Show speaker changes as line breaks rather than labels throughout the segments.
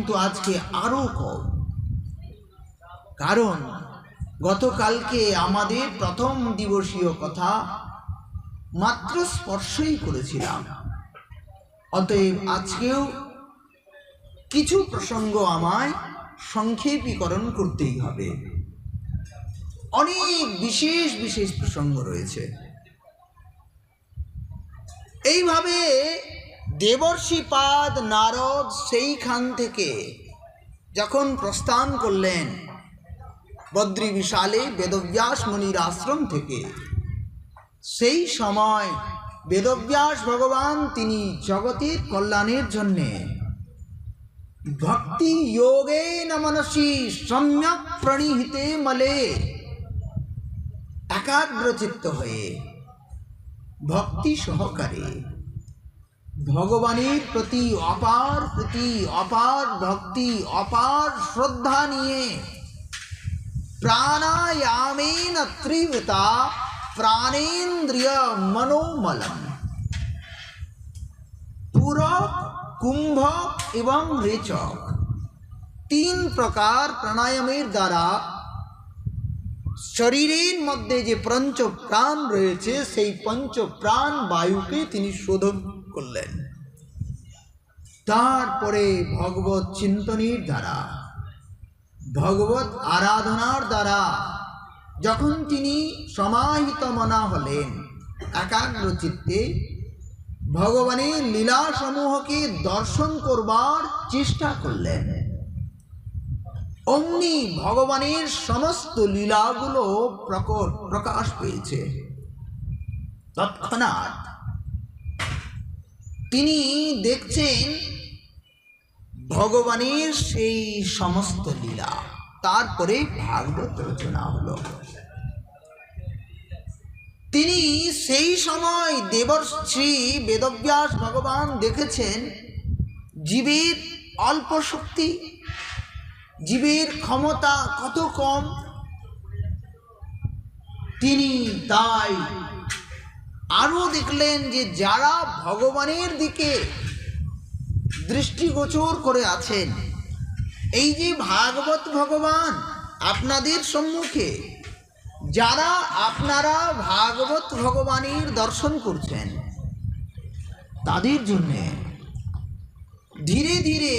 কিন্তু আজকে আরও কম। কারণ গতকালকে আমাদের প্রথম দিবসীয় কথা মাত্র স্পর্শই করেছিলাম। অতএব আজকেও কিছু প্রসঙ্গ আমায় সংক্ষেপীকরণ করতেই হবে। অনেক বিশেষ বিশেষ প্রসঙ্গ রয়েছে। এইভাবে দেবর্ষিপাদ নারদ সেইখান থেকে যখন প্রস্থান করলেন বদ্রী বিশালে বেদব্যাস মুনির আশ্রম থেকে, সেই সময় বেদব্যাস ভগবান তিনি জগতের কল্যাণের জন্যে ভক্তি যোগেন মনসি সম্যক প্রণিহিতে মলে একাগ্রচিত্ত হয়ে ভক্তি সহকারে ভগবানের প্রতি অপার ভক্তি, অপার শ্রদ্ধা নিয়ে প্রাণায়ামেন ত্রিবৃতা প্রাণেন্দ্রিয় মনোমলম পূরক, কুম্ভক এবং রেচক 3 প্রকার প্রাণায়ামের দ্বারা শরীরের মধ্যে যে পঞ্চপ্রাণ রয়েছে সেই পঞ্চপ্রাণ বায়ুকে তিনি শোধন করলেন। তারপরে ভগবত চিন্তনের দ্বারা, ভগবত আরাধনার দ্বারা যখন তিনি সমাহিত মনা হলেন, একাগ্র চিত্তে ভগবানের লীলা সমূহকে দর্শন করবার চেষ্টা করলেন। অমনি ভগবানের সমস্ত লীলাগুলো প্রকাশ পেয়েছে। তৎক্ষণাৎ তিনি দেখছেন ভগবানের সেই সমস্ত লীলা। তারপরে ভাগবত রচনা হলো। তিনি সেই সময় দেবর্ষি বেদব্যাস ভগবান দেখেছেন জীবের অল্প শক্তি, জীবের ক্ষমতা কত কম। তিনি তাই আরও দেখলেন যে যারা ভগবানের দিকে দৃষ্টিগোচর করে আছেন, এই যে ভাগবত ভগবান আপনাদের সম্মুখে, যারা আপনারা ভাগবত ভগবানের দর্শন করছেন, তাদের জন্যে ধীরে ধীরে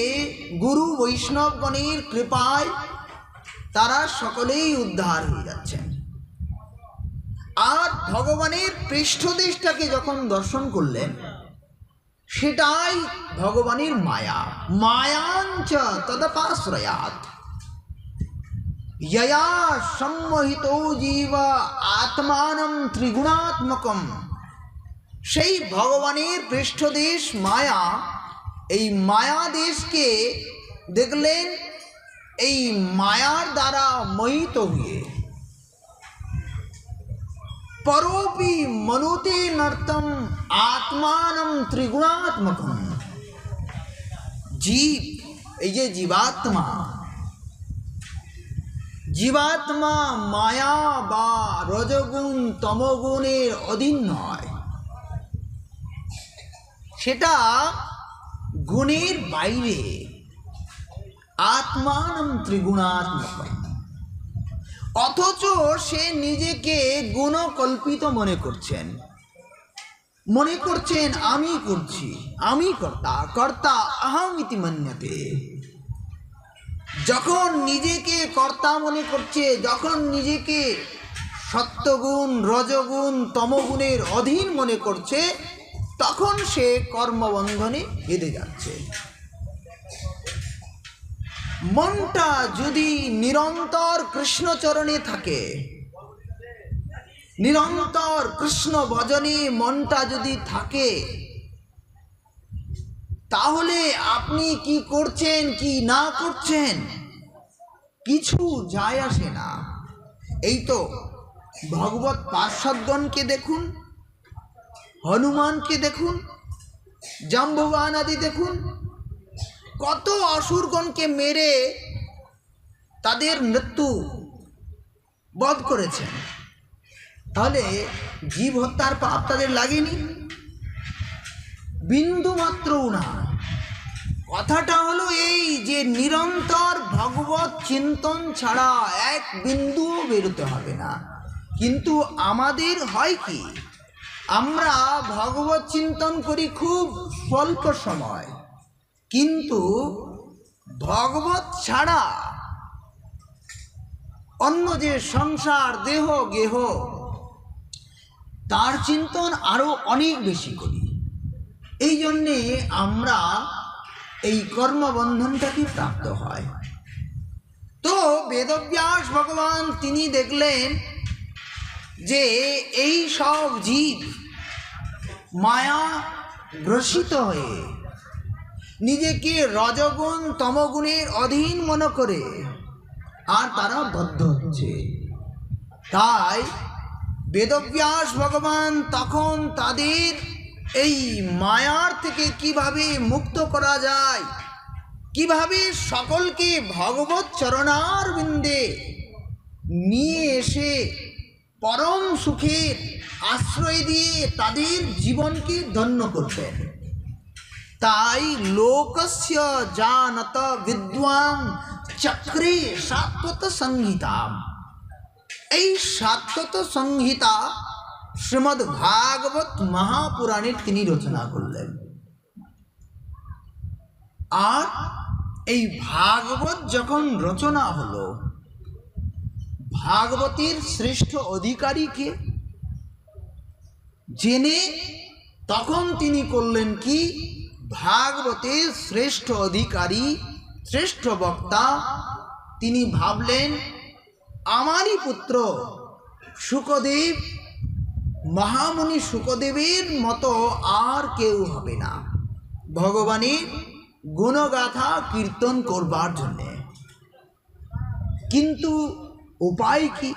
গুরু বৈষ্ণবগণের কৃপায় তারা সকলেই উদ্ধার হয়ে যাচ্ছেন। আর ভগবানের পৃষ্ঠদেশটাকে যখন দর্শন করলেন, সেটাই ভগবানের মায়া। মায়াঞ্চ তদপাশ্রয়াৎ यया সম্মোহিতো জীব আত্মানম ত্রিগুণাত্মকম। সেই ভগবানের পৃষ্ঠদেশ মায়া, এই মায়া দেশকে দেখলেন এই মায়ার দ্বারা মোহিত হয়ে পরোপি মনুতে নর্তম আত্মানম ত্রিগুণাত্মকম। জীব, এই যে জীবাত্মা, জীবাত্মা মায়া বা রজগুণ তমগুণের অধীন নয়, সেটা গুণের বাইরে। আত্মানম ত্রিগুণাত্মকম। অথচ সে নিজেকে গুণকল্পিত মনে করছেন, আমি করছি, আমি কর্তা অহম ইতি মন্যতে। যখন নিজেকে কর্তা মনে করছে, যখন নিজেকে সত্যগুণ রজগুণ তমগুণের অধীন মনে করছে, তখন সে কর্মবন্ধনে বেঁধে যাচ্ছে। মনটা যদি নিরন্তর কৃষ্ণচরণে থাকে, নিরন্তর কৃষ্ণ ভজনে মনটা যদি থাকে, তাহলে আপনি কি করছেন কি না করছেন কিছু যায় আসে না। এই তো ভগবত পার্ষদগণকে দেখুন, হনুমানকে দেখুন, জাম্ববান আদি দেখুন, কত অসুরগণকে মেরে তাদের মৃত্যু বধ করেছেন। তাহলে জীব হত্যার পাপ তাদের লাগেনি? বিন্দু মাত্রও না। কথাটা হলো এই যে নিরন্তর ভগবত চিন্তন ছাড়া এক বিন্দুও বেরোতে হবে না। কিন্তু আমাদের হয় কি, আমরা ভগবত চিন্তন করি খুব স্বল্প সময়, কিন্তু ভগবত ছাড়া অন্য যে সংসার, দেহ গেহ, তার চিন্তন আরো অনেক বেশি করি। এই জন্যে আমরা এই কর্মবন্ধনটাকে প্রাপ্ত হয়। তো বেদব্যাস ভগবান তিনি দেখলেন যে এই সব জীব মায়া গ্রসিত হয়ে নিজেকে রজগুণ তমগুণের অধীন মনে করে আর তারা বদ্ধ হচ্ছে। তাই বেদব্যাস ভগবান তখন তাদের এই মায়ার থেকে কিভাবে মুক্ত করা যায়, কিভাবে সকলকে ভগবত চরণার বিন্দে নিয়ে এসে পরম সুখের আশ্রয় দিয়ে তাদের জীবনকে ধন্য করবেন। তাই লোকস্য জানত বিদ্বান চক্রে সাত্বত সংহিতা, এই সাত্বত সংহিতা শ্রীমদ্ ভাগবত মহাপুরাণের তিনি রচনা করলেন। আর এই ভাগবত যখন রচনা হলো, ভাগবতের শ্রেষ্ঠ অধিকারীকে জেনে তখন তিনি করলেন কি, ভাগবতের শ্রেষ্ঠ অধিকারী, শ্রেষ্ঠ বক্তা তিনি ভাবলেন আমারই পুত্র শুকদেব, মহামুনি শুকদেবের মতো আর কেউ হবে না ভগবানের গুণগাথা কীর্তন করবার জন্যে। কিন্তু উপায় কি,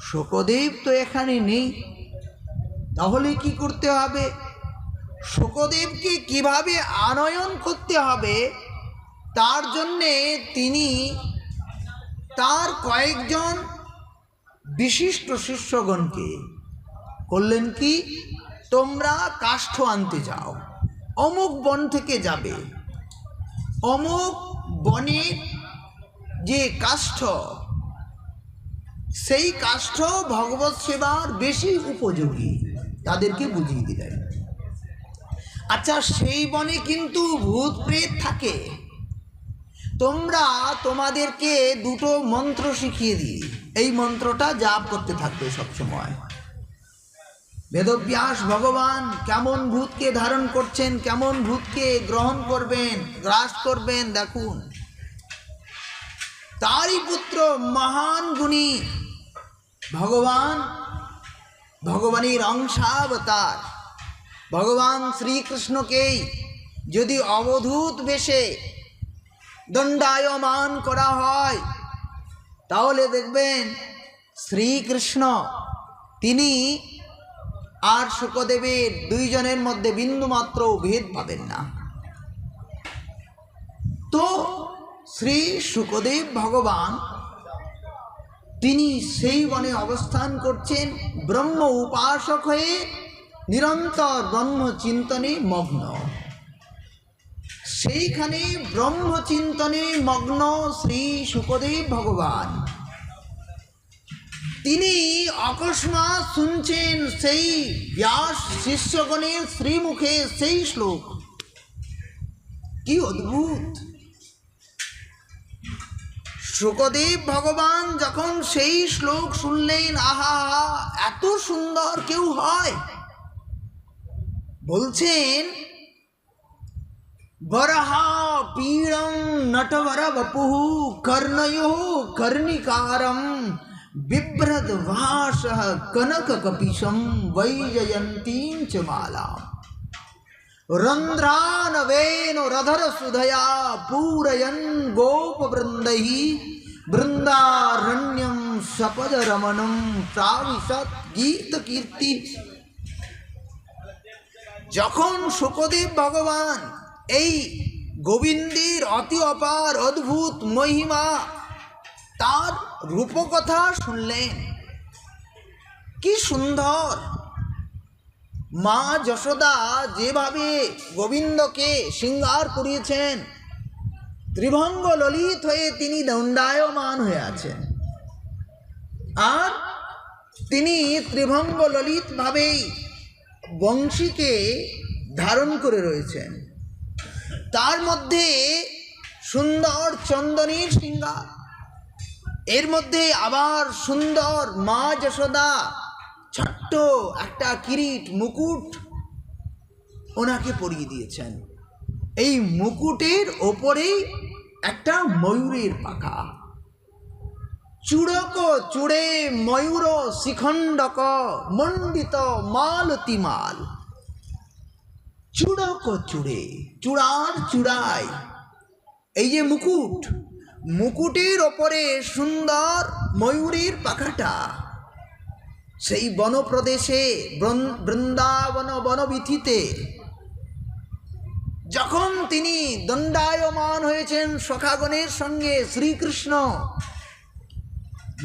শুকদেব তো এখানে নেই, তাহলে কি করতে হবে, শুকদেবকে কিভাবে আনয়ন করতে হবে, তার জন্যে তিনি তার কয়েকজন বিশিষ্ট শিষ্যগণকে করলেন কি, তোমরা কাষ্ঠ আনতে যাও, অমুক বন থেকে যাবে, অমুক বনের যে কাষ্ঠ, সেই কাষ্ঠ ভগবত সেবার বেশি উপযোগী, তাদেরকে বুঝিয়ে দিলেন। আচ্ছা, সেই বনে কিন্তু ভূত প্রেত থাকে, তোমরা তোমাদেরকে দুটো মন্ত্র শিখিয়ে দিই, এই মন্ত্রটা জাপ করতে থাকবে সবসময়। বেদব্যাস ভগবান কেমন ভূতকে ধারণ করছেন, কেমন ভূতকে গ্রহণ করবেন, গ্রাস করবেন, দেখুন। তারই পুত্র মহান গুণী ভগবান, ভগবানের অংশাবতার ভগবান শ্রীকৃষ্ণকেই যদি অবধূত বেশে দণ্ডায়মান করা হয়, তাহলে দেখবেন শ্রীকৃষ্ণ তিনি আর শুকদেবের দুইজনের মধ্যে বিন্দুমাত্র ভেদ পাবেন না। তো শ্রী শুকদেব ভগবান তিনি সেই বনে অবস্থান করছেন, ব্রহ্ম উপাসক হয়ে নিরন্তর ব্রহ্ম চিন্তনে মগ্ন। সেইখানে ব্রহ্ম চিন্তনে মগ্ন শ্রী শুকদেব ভগবান তিনি অকস্মাৎ শুনছেন সেই ব্যাস শিষ্যগণের শ্রীমুখে সেই শ্লোক। কি অদ্ভুত! শুকদেব ভগবান যখন সেই শ্লোক শুনলেন, আহা, এত সুন্দর কেউ হয়! বলছেন, বরহা পীড়ং নটবর বপুঃ কর্ণয়োঃ কর্ণিকারম বিভ্রদ ভাসঃ কনক কপিশম বৈজয়ন্তীং চ মালাম রন্ধ্রানবেন রধর সুধয়া পূরয়ন গোপ বৃন্दैः বৃন্দারণ্যম সপদ রমণম প্রাবিশত গীত কীর্তি। যখন শুকদেব ভগবান এই গোবিন্দের অতি অপার অদ্ভুত মহিমা, তার রূপকথা শুনলেন, কি সুন্দর! মা যশোদা যেভাবে গোবিন্দকে শৃঙ্গার করিয়েছেন, ত্রিভঙ্গ ললিত হয়ে তিনি দণ্ডায়মান হয়ে আছেন, আর তিনি ত্রিভঙ্গ ললিত ভাবেই বংশীকে ধারণ করে রয়েছেন। তার মধ্যে সুন্দর চন্দনের শৃঙ্গার, এর মধ্যে আবার সুন্দর মা যশোদা ছোট্ট একটা কিরিট মুকুট ওনাকে পরিয়ে দিয়েছেন। এই মুকুটের ওপরেই একটা ময়ূরের পাখা। চূড়ক চূড়ে ময়ূর শিখণ্ডক মণ্ডিত মালতী মাল। চূড়ক চূড়ে, চূড়ার চূড়ায় এই যে মুকুট, মুকুটের ওপরে সুন্দর ময়ূরের পাখাটা। সেই বনপ্রদেশে বৃন্দাবন বনবিথিতে যখন তিনি দণ্ডায়মান হয়েছেন সখাগণের সঙ্গে, শ্রীকৃষ্ণ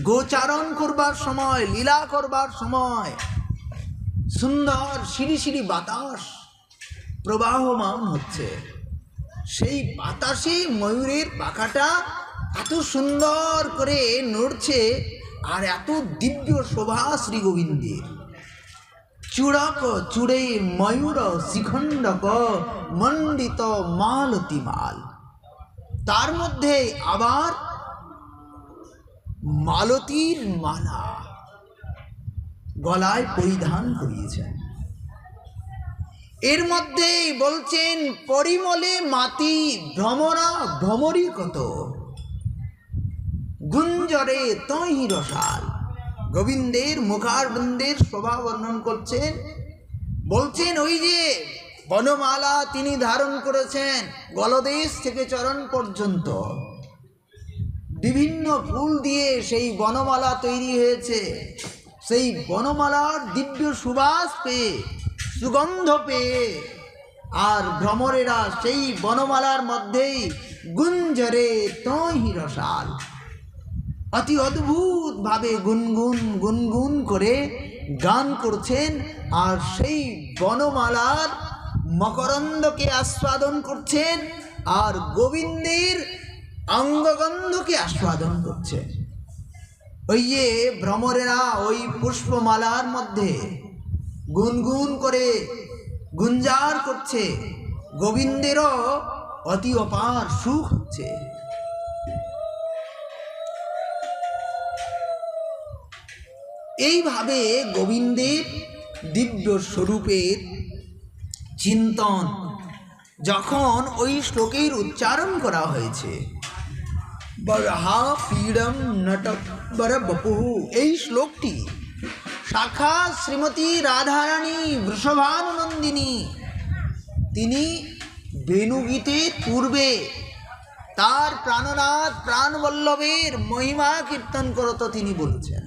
গোচারণ করবার সময়, লীলা করবার সময় সুন্দর শিরি শিরি বাতাস প্রবাহমান হচ্ছে। সেই বাতাসে ময়ূরের পাখাটা এত সুন্দর করে নড়ছে, আর এত দিব্য শোভা শ্রী গোবিন্দের। চূড়ক চূড়ে ময়ূর শিখণ্ডক মণ্ডিত মালতী মাল। তার মধ্যে আবার মালতীর মালা গলায় পরিধান করিয়েছেন। এর মধ্যেই বলছেন পরিমলে মাতি ভ্রমরা ভ্রমরি কত, গুঞ্জরে তহি রসাল। গোবিন্দের মুখারবিন্দের শোভা বর্ণন করছেন, বলছেন ওই যে বনমালা তিনি ধারণ করেছেন, গলদেশ থেকে চরণ পর্যন্ত বিভিন্ন ফুল দিয়ে সেই বনমালা তৈরি হয়েছে। সেই বনমালার দিব্য সুবাস পেয়ে, সুগন্ধ পেয়ে, আর ভ্রমরেরা সেই বনমালার মধ্যেই গুঞ্জরে তহি রসাল অতি অদ্ভুত ভাবে গুনগুন গুনগুন করে গান করছেন, আর সেই বনমালার মকরন্দকে আস্বাদন করছেন, আর গোবিন্দের অঙ্গগন্ধকে আস্বাদন করছেন। ওই যে ভ্রমরেরা ওই পুষ্পমালার মধ্যে গুনগুন করে গুঞ্জার করছে, গোবিন্দেরও অতি অপার সুখ হচ্ছে। এইভাবে গোবিন্দের দিব্য স্বরূপের চিন্তন যখন ওই শ্লোকের উচ্চারণ করা হয়েছে, বরহা পীড়ম নটক বর বপুহু, এই শ্লোকটি শাখা শ্রীমতী রাধারানী বৃষভানুনন্দিনী তিনি বেণুগীতের পূর্বে তার প্রাণনাথ প্রাণবল্লভের মহিমা কীর্তন করত তিনি বলেছেন।